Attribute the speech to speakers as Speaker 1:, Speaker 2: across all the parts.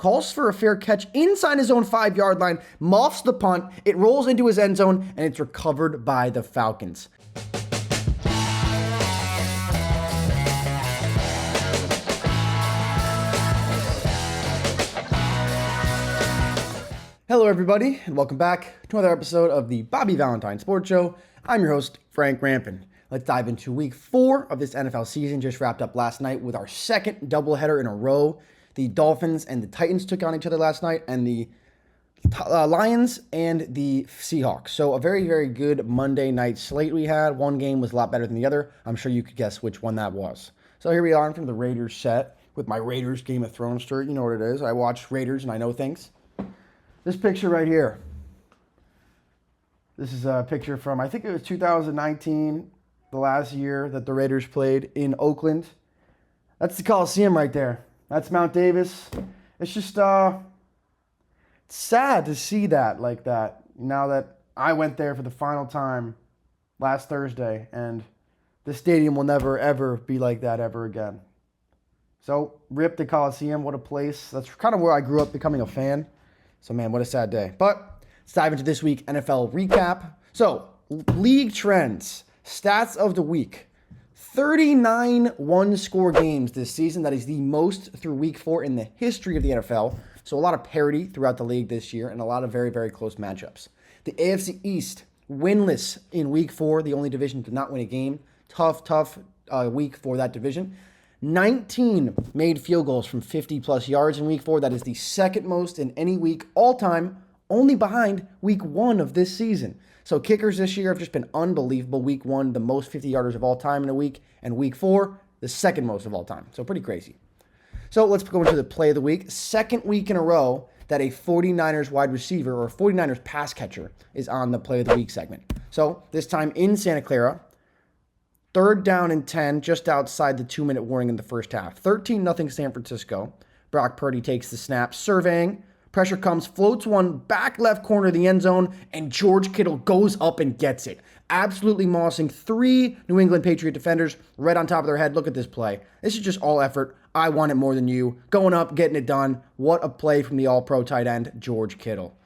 Speaker 1: calls for a fair catch inside his own 5-yard line, muffs the punt, it rolls into his end zone, and it's recovered by the Falcons. Hello, everybody, and welcome back to another episode of the Bobby Valentine Sports Show. I'm your host, Frank Rampin. Let's dive into week 4 of this NFL season. Just wrapped up last night with our second doubleheader in a row. The Dolphins and the Titans took on each other last night, and the Lions and the Seahawks. So a very, very good Monday night slate we had. One game was a lot better than the other. I'm sure you could guess which one that was. So here we are in front of the Raiders set with my Raiders Game of Thrones shirt. You know what it is. I watch Raiders and I know things. This picture right here. This is a picture from, I think it was 2019, the last year that the Raiders played in Oakland. That's the Coliseum right there. That's Mount Davis. It's just it's sad to see that like that. Now that I went there for the final time last Thursday, and the stadium will never, ever be like that ever again. So, rip the Coliseum. What a place. That's kind of where I grew up becoming a fan. So, man, what a sad day. But let's dive into this week NFL recap. So, league trends, stats of the week. 39 one-score games this season. That is the most through week 4 in the history of the NFL. So, a lot of parity throughout the league this year and a lot of very, very close matchups. The AFC East, winless in week 4. The only division to not win a game. Tough week for that division. 19 made field goals from 50-plus yards in week 4. That is the second most in any week all-time, only behind week 1 of this season. So kickers this year have just been unbelievable. Week 1, the most 50-yarders of all time in a week, and week 4, the second most of all time. So pretty crazy. So let's go into the play of the week. Second week in a row that a 49ers wide receiver or 49ers pass catcher is on the play of the week segment. So this time in Santa Clara, 3rd down and 10, just outside the 2-minute warning in the first half. 13-0 San Francisco. Brock Purdy takes the snap, surveying. Pressure comes, floats one back left corner of the end zone, and George Kittle goes up and gets it. Absolutely mossing 3 New England Patriot defenders right on top of their head. Look at this play. This is just all effort. I want it more than you. Going up, getting it done. What a play from the all-pro tight end, George Kittle.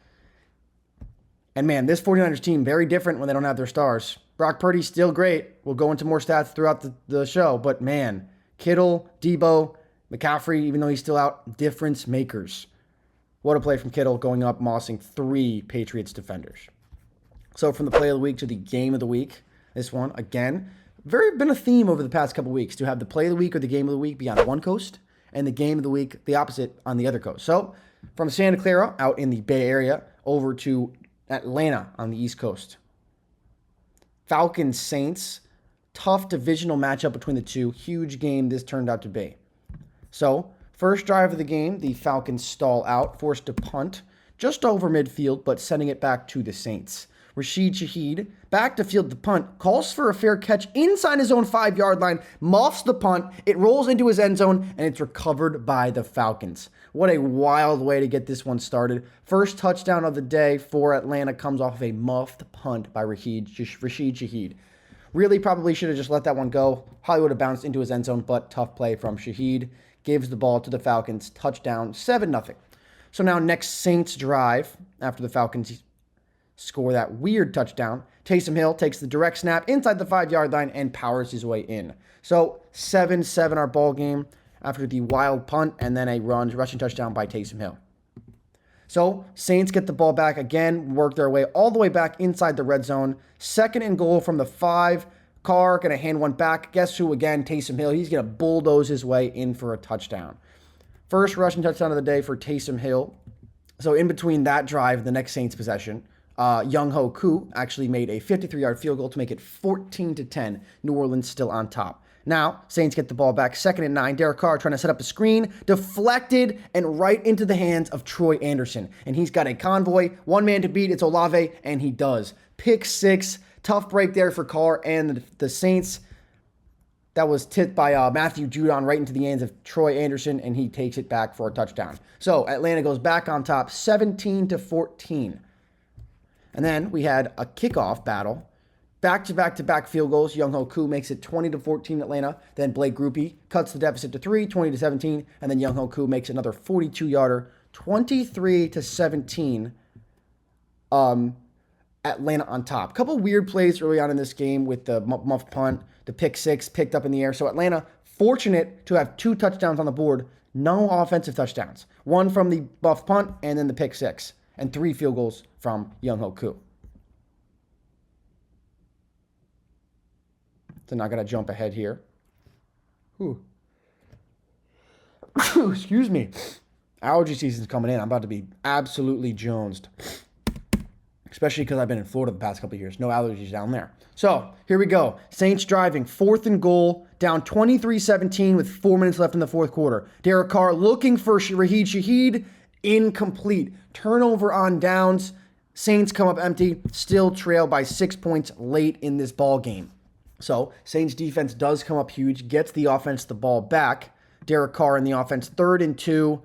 Speaker 1: And man, this 49ers team, very different when they don't have their stars. Brock Purdy's still great. We'll go into more stats throughout the show. But man, Kittle, Debo, McCaffrey, even though he's still out, difference makers. What a play from Kittle, going up, mossing 3 Patriots defenders. So from the play of the week to the game of the week, this one, again, been a theme over the past couple weeks to have the play of the week or the game of the week be on one coast and the game of the week, the opposite, on the other coast. So from Santa Clara out in the Bay Area over to Atlanta on the East Coast. Falcons Saints, tough divisional matchup between the two. Huge game this turned out to be. So, first drive of the game, the Falcons stall out, forced to punt just over midfield, but sending it back to the Saints. Rashid Shaheed, back to field the punt, calls for a fair catch inside his own 5-yard line, muffs the punt, it rolls into his end zone, and it's recovered by the Falcons. What a wild way to get this one started. First touchdown of the day for Atlanta comes off of a muffed punt by Rashid Shaheed. Really probably should have just let that one go. Probably would have bounced into his end zone, but tough play from Shaheed. Gives the ball to the Falcons. Touchdown, 7-0. So now next Saints drive, after the Falcons score that weird touchdown, Taysom Hill takes the direct snap inside the 5-yard line and powers his way in. So 7-7 our ball game after the wild punt and then a rushing touchdown by Taysom Hill. So Saints get the ball back again, work their way all the way back inside the red zone. 2nd and goal from the 5. Carr going to hand one back. Guess who again? Taysom Hill. He's going to bulldoze his way in for a touchdown. First rushing touchdown of the day for Taysom Hill. So in between that drive, the next Saints possession, Younghoe Koo actually made a 53-yard field goal to make it 14-10. New Orleans still on top. Now, Saints get the ball back, 2nd and 9. Derek Carr trying to set up a screen, deflected, and right into the hands of Troy Anderson. And he's got a convoy, one man to beat, it's Olave, and he does. Pick 6, tough break there for Carr and the Saints. That was tipped by Matthew Judon right into the hands of Troy Anderson, and he takes it back for a touchdown. So Atlanta goes back on top, 17-14. And then we had a kickoff battle. Back-to-back-to-back field goals. Younghoe Koo makes it 20-14 Atlanta. Then Blake Grupe cuts the deficit to 3, 20-17. And then Younghoe Koo makes another 42-yarder, 23-17. Atlanta on top. A couple weird plays early on in this game with the muff punt, the pick six picked up in the air. So Atlanta fortunate to have 2 touchdowns on the board, no offensive touchdowns. 1 from the muff punt and then the pick six, and 3 field goals from Younghoe Koo. So not going to jump ahead here. Excuse me. Allergy season's coming in. I'm about to be absolutely jonesed. Especially because I've been in Florida the past couple of years. No allergies down there. So, here we go. Saints driving. 4th and goal. Down 23-17 with 4 minutes left in the fourth quarter. Derek Carr looking for Raheed Shaheed. Incomplete. Turnover on downs. Saints come up empty. Still trail by 6 points late in this ball game. So, Saints defense does come up huge. Gets the offense the ball back. Derek Carr in the offense. 3rd and 2.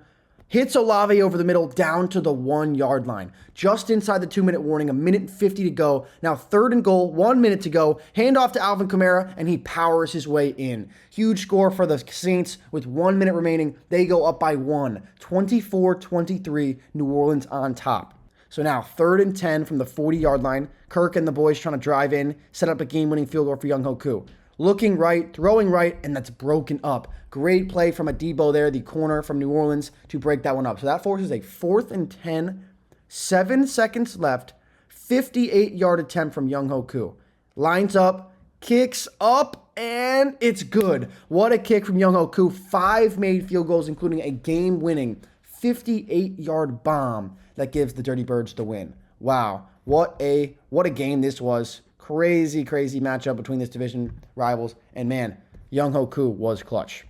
Speaker 1: Hits Olave over the middle down to the 1-yard line. Just inside the 2-minute warning, 1:50 to go. Now 3rd and goal, 1 minute to go. Hand off to Alvin Kamara, and he powers his way in. Huge score for the Saints with 1 minute remaining. They go up by 1. 24-23, New Orleans on top. So now 3rd and 10 from the 40-yard line. Kirk and the boys trying to drive in, set up a game-winning field goal for Younghoe Koo. Looking right, throwing right, and that's broken up. Great play from Adebo there, the corner from New Orleans, to break that one up. So that forces a 4th and 10, 7 seconds left, 58-yard attempt from Younghoe Koo. Lines up, kicks up, and it's good. What a kick from Younghoe Koo. 5 made field goals, including a game-winning 58-yard bomb that gives the Dirty Birds the win. Wow, what a game this was. Crazy matchup between this division rivals. And man, Younghoe Koo was clutch.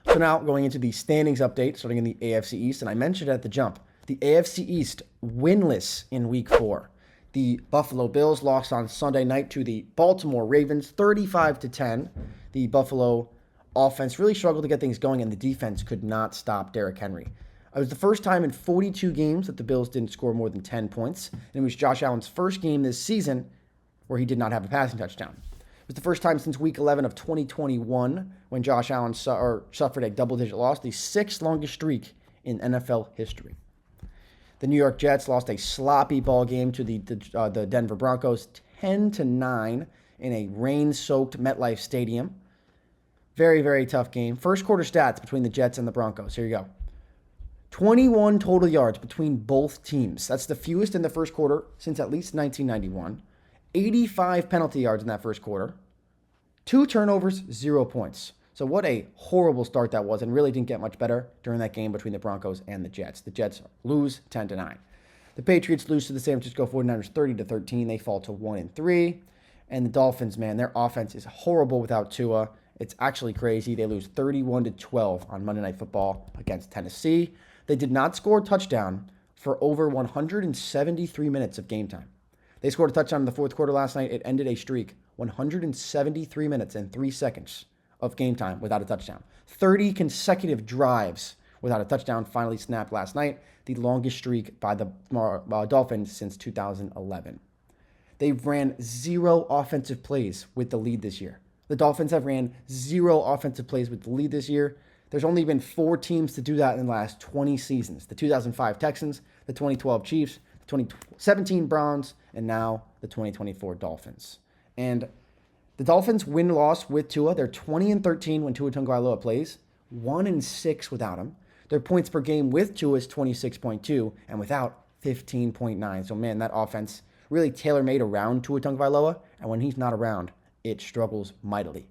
Speaker 1: So now going into the standings update, starting in the AFC East. And I mentioned at the jump, the AFC East winless in week 4. The Buffalo Bills lost on Sunday night to the Baltimore Ravens, 35-10. The Buffalo offense really struggled to get things going, and the defense could not stop Derrick Henry. It was the first time in 42 games that the Bills didn't score more than 10 points. And it was Josh Allen's first game this season where he did not have a passing touchdown. It was the first time since week 11 of 2021 when Josh Allen suffered a double-digit loss, the 6th longest streak in NFL history. The New York Jets lost a sloppy ball game to the Denver Broncos, 10-9 in a rain-soaked MetLife Stadium. Very tough game. First quarter stats between the Jets and the Broncos. Here you go. 21 total yards between both teams. That's the fewest in the first quarter since at least 1991. 85 penalty yards in that first quarter. 2 turnovers, 0 points. So what a horrible start that was, and really didn't get much better during that game between the Broncos and the Jets. The Jets lose 10-9. The Patriots lose to the San Francisco 49ers 30-13. They fall to 1-3. And the Dolphins, man, their offense is horrible without Tua. It's actually crazy. They lose 31-12 on Monday Night Football against Tennessee. They did not score a touchdown for over 173 minutes of game time. They scored a touchdown in the fourth quarter last night. It ended a streak, 173 minutes and 3 seconds of game time without a touchdown. 30 consecutive drives without a touchdown finally snapped last night, the longest streak by the Dolphins since 2011. They ran 0 offensive plays with the lead this year. The Dolphins have ran 0 offensive plays with the lead this year. There's only been 4 teams to do that in the last 20 seasons. The 2005 Texans, the 2012 Chiefs, the 2017 Browns, and now the 2024 Dolphins. And the Dolphins win-loss with Tua. They're 20-13 when Tua Tagovailoa plays, 1-6 without him. Their points per game with Tua is 26.2 and without 15.9. So man, that offense really tailor-made around Tua Tagovailoa, and when he's not around, it struggles mightily.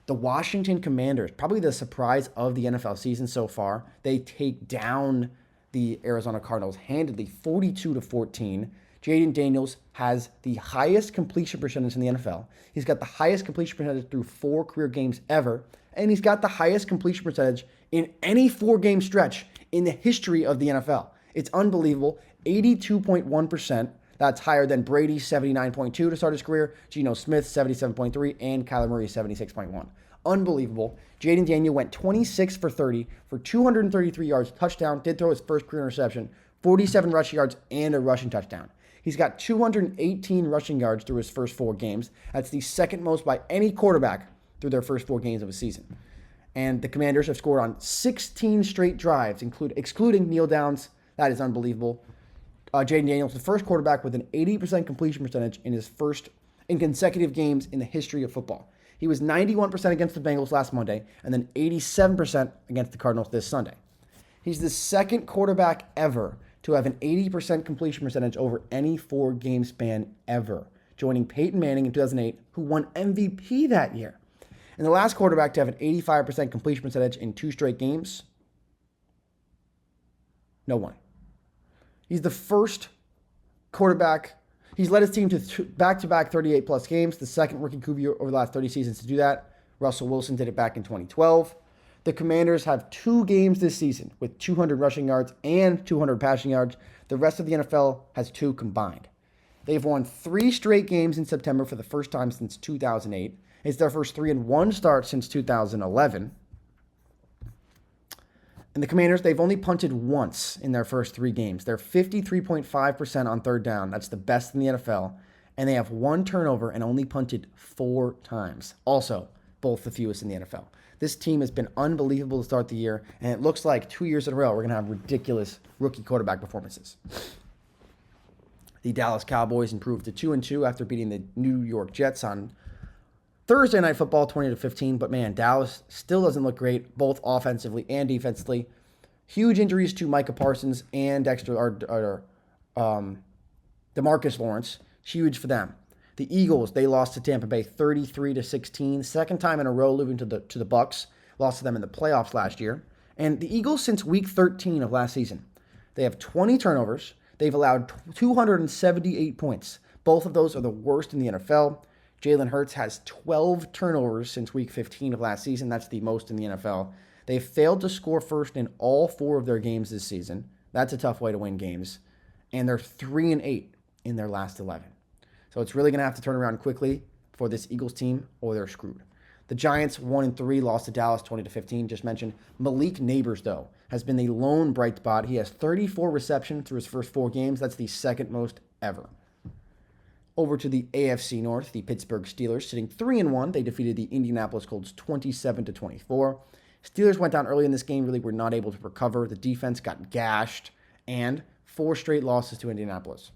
Speaker 1: The Washington Commanders, probably the surprise of the NFL season so far. They take down the Arizona Cardinals handedly, 42-14. Jaden Daniels has the highest completion percentage in the NFL. He's got the highest completion percentage through 4 career games ever, and he's got the highest completion percentage in any 4-game stretch in the history of the NFL. It's unbelievable, 82.1%. That's higher than Brady's 79.2 to start his career, Geno Smith 77.3, and Kyler Murray 76.1. Unbelievable. Jaden Daniels went 26 for 30 for 233 yards, touchdown, did throw his first career interception, 47 rushing yards, and a rushing touchdown. He's got 218 rushing yards through his first 4 games. That's the second most by any quarterback through their first 4 games of a season. And the Commanders have scored on 16 straight drives, excluding kneel downs. That is unbelievable. Jaden Daniels, the first quarterback with an 80% completion percentage in consecutive games in the history of football. He was 91% against the Bengals last Monday, and then 87% against the Cardinals this Sunday. He's the second quarterback ever to have an 80% completion percentage over any 4-game span ever, joining Peyton Manning in 2008, who won MVP that year. And the last quarterback to have an 85% completion percentage in 2 straight games, no one. He's the first quarterback. He's led his team to back-to-back 38-plus games, the second rookie QB over the last 30 seasons to do that. Russell Wilson did it back in 2012. The Commanders have 2 games this season with 200 rushing yards and 200 passing yards. The rest of the NFL has 2 combined. They've won 3 straight games in September for the first time since 2008. It's their first 3-1 start since 2011. And the Commanders, they've only punted once in their first 3 games. They're 53.5% on third down. That's the best in the NFL. And they have 1 turnover and only punted 4 times. Also, both the fewest in the NFL. This team has been unbelievable to start the year, and it looks like 2 years in a row we're going to have ridiculous rookie quarterback performances. The Dallas Cowboys improved to 2-2 after beating the New York Jets on Thursday Night Football 20-15, but man, Dallas still doesn't look great, both offensively and defensively. Huge injuries to Micah Parsons and DeMarcus Lawrence. Huge for them. The Eagles, they lost to Tampa Bay 33-16, second time in a row losing to the Bucs. Lost to them in the playoffs last year. And the Eagles, since week 13 of last season, they have 20 turnovers. They've allowed 278 points. Both of those are the worst in the NFL. Jalen Hurts has 12 turnovers since week 15 of last season. That's the most in the NFL. They've failed to score first in all 4 of their games this season. That's a tough way to win games. And they're 3-8 in their last 11. So it's really going to have to turn around quickly for this Eagles team, or they're screwed. The Giants, 1-3, lost to Dallas 20-15, just mentioned. Malik Nabers, though, has been the lone bright spot. He has 34 receptions through his first 4 games. That's the second most ever. Over to the AFC North, the Pittsburgh Steelers, sitting 3-1. They defeated the Indianapolis Colts 27-24. Steelers went down early in this game, really were not able to recover. The defense got gashed, and 4 straight losses to Indianapolis.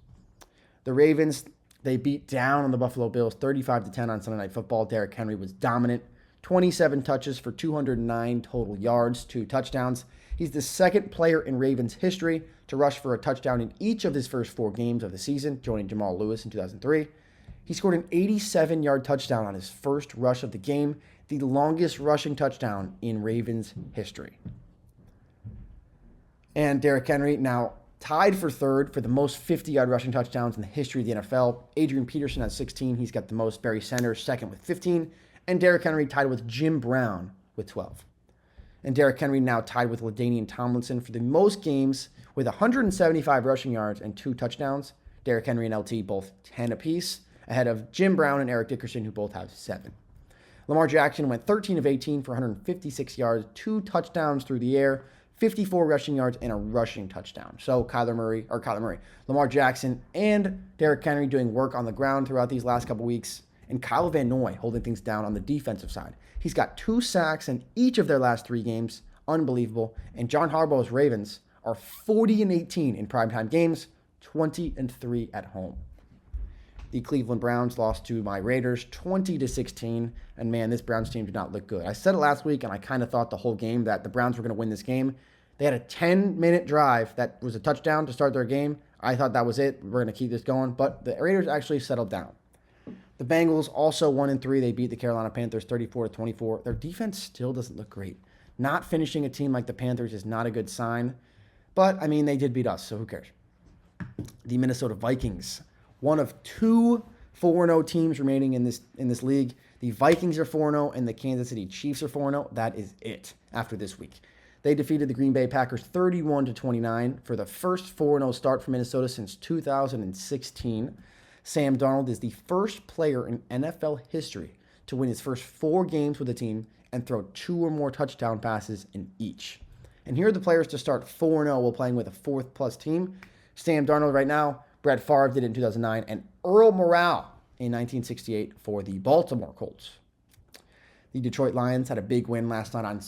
Speaker 1: The Ravens, they beat down on the Buffalo Bills 35-10 on Sunday Night Football. Derrick Henry was dominant. 27 touches for 209 total yards, 2 touchdowns. He's the second player in Ravens history to rush for a touchdown in each of his first 4 games of the season, joining Jamal Lewis in 2003. He scored an 87-yard touchdown on his first rush of the game, the longest rushing touchdown in Ravens history. And Derrick Henry now tied for third for the most 50-yard rushing touchdowns in the history of the NFL. Adrian Peterson has 16. He's got the most. Barry Sanders second with 15. And Derrick Henry tied with Jim Brown with 12. And Derrick Henry now tied with LaDainian Tomlinson for the most games with 175 rushing yards and 2 touchdowns. Derrick Henry and LT both 10 apiece, ahead of Jim Brown and Eric Dickerson, who both have 7. Lamar Jackson went 13 of 18 for 156 yards, 2 touchdowns through the air, 54 rushing yards, and a rushing touchdown. So Lamar Jackson and Derrick Henry doing work on the ground throughout these last couple weeks, and Kyle Van Noy holding things down on the defensive side. He's got 2 sacks in each of their last 3 games. Unbelievable. And John Harbaugh's Ravens are 40-18 in primetime games, 20-3 at home. The Cleveland Browns lost to my Raiders 20-16. And man, this Browns team did not look good. I said it last week, and I kind of thought the whole game that the Browns were going to win this game. They had a 10-minute drive that was a touchdown to start their game. I thought that was it. We're going to keep this going. But the Raiders actually settled down. The Bengals also 1-3. They beat the Carolina Panthers 34-24. Their defense still doesn't look great. Not finishing a team like the Panthers is not a good sign. But, I mean, they did beat us, so who cares? The Minnesota Vikings, one of 2 4-0 teams remaining in this league. The Vikings are 4-0 and the Kansas City Chiefs are 4-0. That is it after this week. They defeated the Green Bay Packers 31-29 for the first 4-0 start for Minnesota since 2016. Sam Darnold is the first player in NFL history to win his first 4 games with the team and throw 2 or more touchdown passes in each. And here are the players to start 4-0 while playing with a 4th-plus team. Sam Darnold right now, Brett Favre did it in 2009, and Earl Morrall in 1968 for the Baltimore Colts. The Detroit Lions had a big win last night on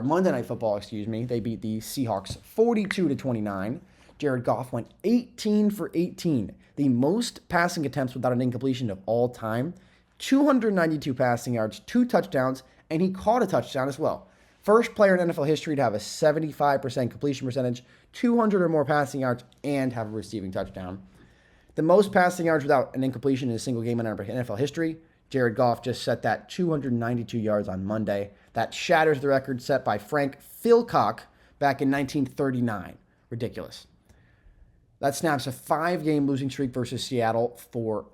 Speaker 1: Monday Night Football, They beat the Seahawks 42-29. Jared Goff went 18 for 18, the most passing attempts without an incompletion of all time. 292 passing yards, 2 touchdowns, and he caught a touchdown as well. First player in NFL history to have a 75% completion percentage, 200 or more passing yards, and have a receiving touchdown. The most passing yards without an incompletion in a single game in NFL history. Jared Goff just set that 292 yards on Monday. That shatters the record set by Frank Philcock back in 1939. Ridiculous. That snaps a 5-game losing streak versus Seattle for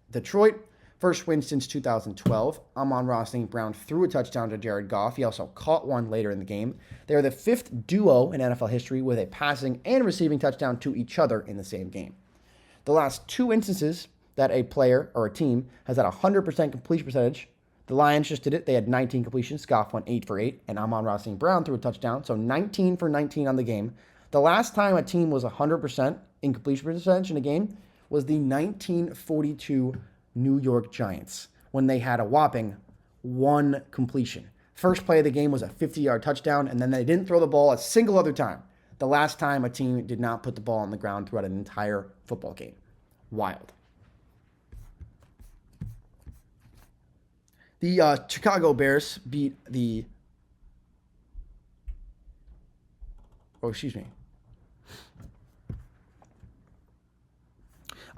Speaker 1: Detroit. First win since 2012. Amon-Ra St. Brown threw a touchdown to Jared Goff. He also caught one later in the game. They are the 5th duo in NFL history with a passing and receiving touchdown to each other in the same game. The last 2 instances that a player or a team has had a 100% completion percentage. The Lions just did it. They had 19 completions. Goff went 8 for 8, and Amon-Ra St. Brown threw a touchdown, so 19 for 19 on the game. The last time a team was 100% in completion percentage in a game was the 1942 New York Giants, when they had a whopping 1 completion. First play of the game was a 50-yard touchdown, and then they didn't throw the ball a single other time. The last time a team did not put the ball on the ground throughout an entire football game. Wild. The Chicago Bears beat the...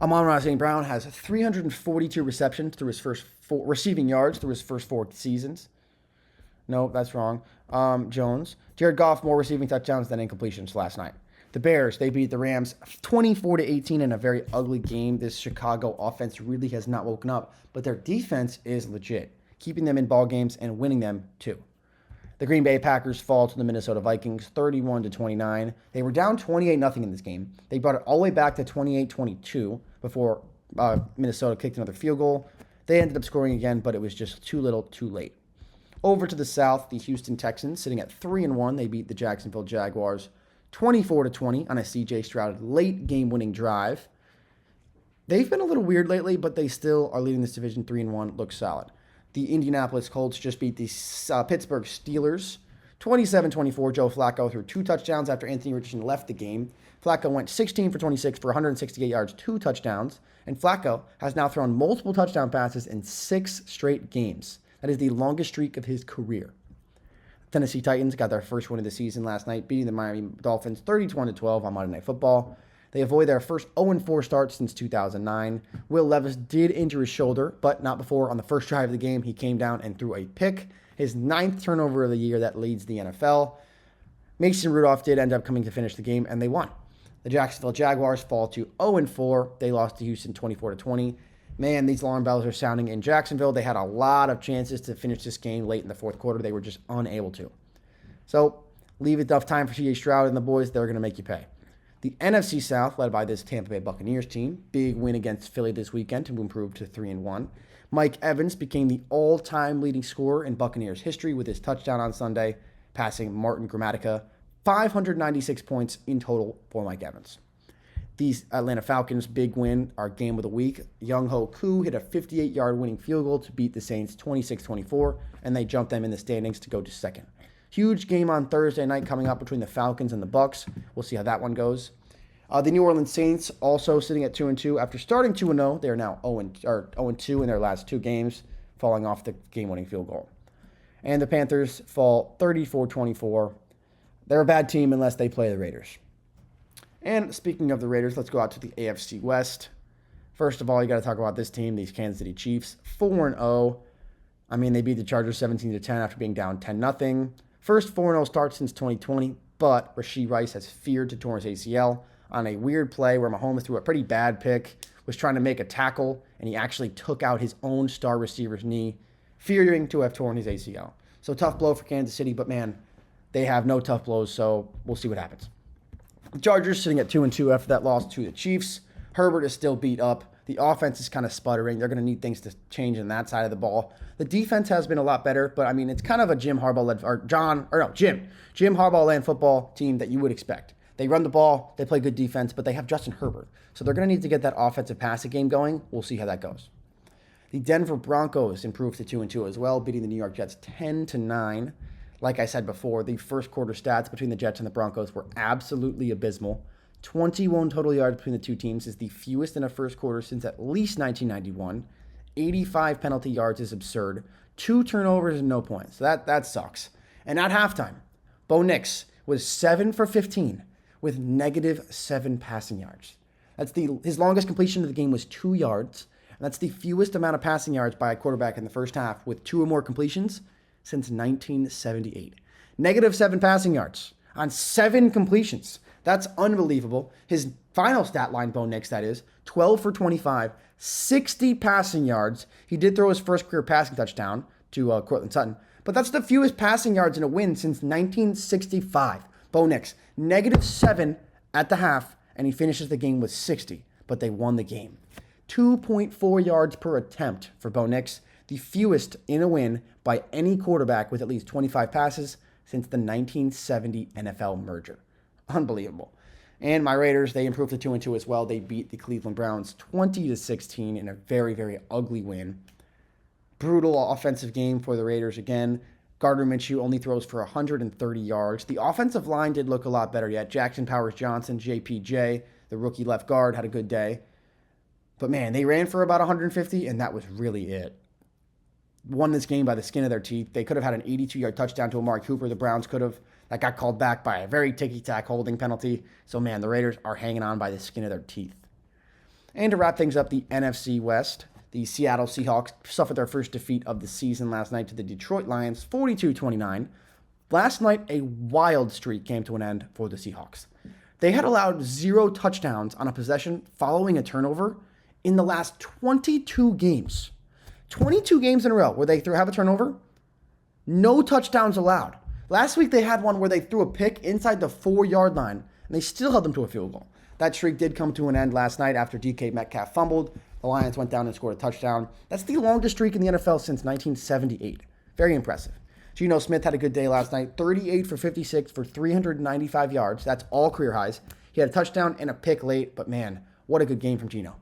Speaker 1: Amon-Ra St. Brown has 342 receptions through his first 4 receiving yards through his first 4 seasons. No, that's wrong. Jones. Jared Goff, more receiving touchdowns than incompletions last night. The Bears, they beat the Rams 24-18 in a very ugly game. This Chicago offense really has not woken up, but their defense is legit, keeping them in ball games and winning them too. The Green Bay Packers fall to the Minnesota Vikings 31-29. They were down 28-0 in this game. They brought it all the way back to 28-22 before Minnesota kicked another field goal. They ended up scoring again, but it was just too little, too late. Over to the South, the Houston Texans, sitting at 3-1, they beat the Jacksonville Jaguars 24-20 on a C.J. Stroud late game-winning drive. They've been a little weird lately, but they still are leading this division 3-1, looks solid. The Indianapolis Colts just beat the Pittsburgh Steelers 27-24. Joe Flacco threw 2 touchdowns after Anthony Richardson left the game. Flacco went 16 for 26 for 168 yards, 2 touchdowns. And Flacco has now thrown multiple touchdown passes in 6 straight games. That is the longest streak of his career. Tennessee Titans got their first win of the season last night, beating the Miami Dolphins 31-12 on Monday Night Football. They avoid their first 0-4 start since 2009. Will Levis did injure his shoulder, but not before. On the first drive of the game, he came down and threw a pick. His 9th turnover of the year that leads the NFL. Mason Rudolph did end up coming to finish the game, and they won. The Jacksonville Jaguars fall to 0-4. They lost to Houston 24-20. Man, these alarm bells are sounding in Jacksonville. They had a lot of chances to finish this game late in the fourth quarter. They were just unable to. So, leave enough time for C.J. Stroud and the boys. They're going to make you pay. The NFC South, led by this Tampa Bay Buccaneers team, big win against Philly this weekend to improve to 3-1. Mike Evans became the all-time leading scorer in Buccaneers history with his touchdown on Sunday, passing Martin Gramatica. 596 points in total for Mike Evans. These Atlanta Falcons' big win, our game of the week. Young-Ho Koo hit a 58-yard winning field goal to beat the Saints 26-24, and they jumped them in the standings to go to second. Huge game on Thursday night coming up between the Falcons and the Bucs. We'll see how that one goes. The New Orleans Saints also sitting at 2-2. After starting 2-0, they are now 0-2 in their last 2 games, falling off the game-winning field goal. And the Panthers fall 34-24. They're a bad team unless they play the Raiders. And speaking of the Raiders, let's go out to the AFC West. First of all, you got to talk about this team, these Kansas City Chiefs, 4-0. I mean, they beat the Chargers 17-10 after being down 10-0. First 4-0 start since 2020, but Rashee Rice has feared to torn his ACL on a weird play where Mahomes threw a pretty bad pick, was trying to make a tackle, and he actually took out his own star receiver's knee, fearing to have torn his ACL. So tough blow for Kansas City, but man, they have no tough blows, so we'll see what happens. The Chargers sitting at 2-2 after that loss to the Chiefs. Herbert is still beat up. The offense is kind of sputtering. They're going to need things to change on that side of the ball. The defense has been a lot better, but I mean, it's kind of a Jim Harbaugh-led, Jim Harbaugh-led football team that you would expect. They run the ball, they play good defense, but they have Justin Herbert. So they're going to need to get that offensive passing game going. We'll see how that goes. The Denver Broncos improved to 2-2 as well, beating the New York Jets 10-9. Like I said before, the first quarter stats between the Jets and the Broncos were absolutely abysmal. 21 total yards between the two teams is the fewest in a first quarter since at least 1991. 85 penalty yards is absurd. 2 turnovers and no points. So that sucks. And at halftime, Bo Nix was 7 for 15 with -7 passing yards. His longest completion of the game was 2 yards. And that's the fewest amount of passing yards by a quarterback in the first half with 2 or more completions since 1978. -7 passing yards on 7 completions. That's unbelievable. His final stat line, Bo Nix, that is, 12 for 25, 60 passing yards. He did throw his first career passing touchdown to Cortland Sutton, but that's the fewest passing yards in a win since 1965. Bo Nix, -7 at the half, and he finishes the game with 60, but they won the game. 2.4 yards per attempt for Bo Nix, the fewest in a win by any quarterback with at least 25 passes since the 1970 NFL merger. Unbelievable. And my Raiders, they improved to 2-2 as well. They beat the Cleveland Browns 20-16 in a very, very ugly win. Brutal offensive game for the Raiders again. Gardner Minshew only throws for 130 yards. The offensive line did look a lot better yet. Jackson Powers-Johnson, JPJ, the rookie left guard, had a good day. But man, they ran for about 150, and that was really it. Won this game by the skin of their teeth. They could have had an 82-yard touchdown to Amari Cooper. The Browns could have. That got called back by a very ticky-tack holding penalty. So, man, the Raiders are hanging on by the skin of their teeth. And to wrap things up, the NFC West, the Seattle Seahawks suffered their first defeat of the season last night to the Detroit Lions, 42-29. Last night, a wild streak came to an end for the Seahawks. They had allowed 0 touchdowns on a possession following a turnover in the last 22 games. 22 games in a row where they have a turnover, no touchdowns allowed. Last week they had one where they threw a pick inside the 4-yard line, and they still held them to a field goal. That streak did come to an end last night after DK Metcalf fumbled. The Lions went down and scored a touchdown. That's the longest streak in the NFL since 1978. Very impressive. Geno Smith had a good day last night, 38 for 56 for 395 yards. That's all career highs. He had a touchdown and a pick late, but man, what a good game from Geno.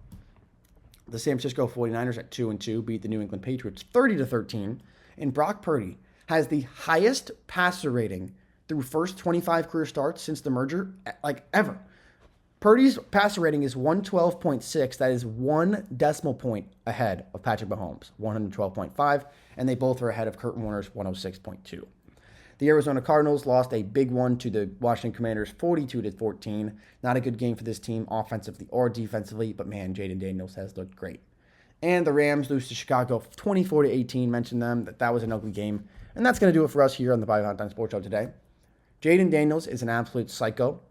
Speaker 1: The San Francisco 49ers at 2-2 beat the New England Patriots 30-13, and Brock Purdy has the highest passer rating through first 25 career starts since the merger, ever. Purdy's passer rating is 112.6. That is 1 decimal point ahead of Patrick Mahomes, 112.5, and they both are ahead of Kurt Warner's 106.2. The Arizona Cardinals lost a big one to the Washington Commanders 42-14. Not a good game for this team offensively or defensively, but man, Jaden Daniels has looked great. And the Rams lose to Chicago 24-18. Mentioned them, that was an ugly game. And that's going to do it for us here on the Valentine Sports Show today. Jaden Daniels is an absolute psycho.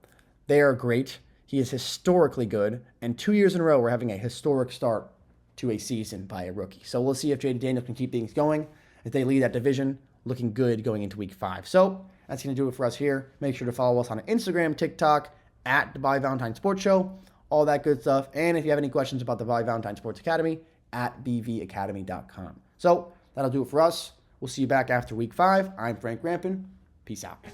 Speaker 1: They are great. He is historically good. And 2 years in a row, we're having a historic start to a season by a rookie. So we'll see if Jaden Daniels can keep things going as they lead that division, looking good going into week 5. So that's going to do it for us here. Make sure to follow us on Instagram, TikTok, at the Valentine Sports Show, all that good stuff. And if you have any questions about the Valentine Sports Academy, at bvacademy.com. So that'll do it for us. We'll see you back after week 5. I'm Frank Rampin. Peace out.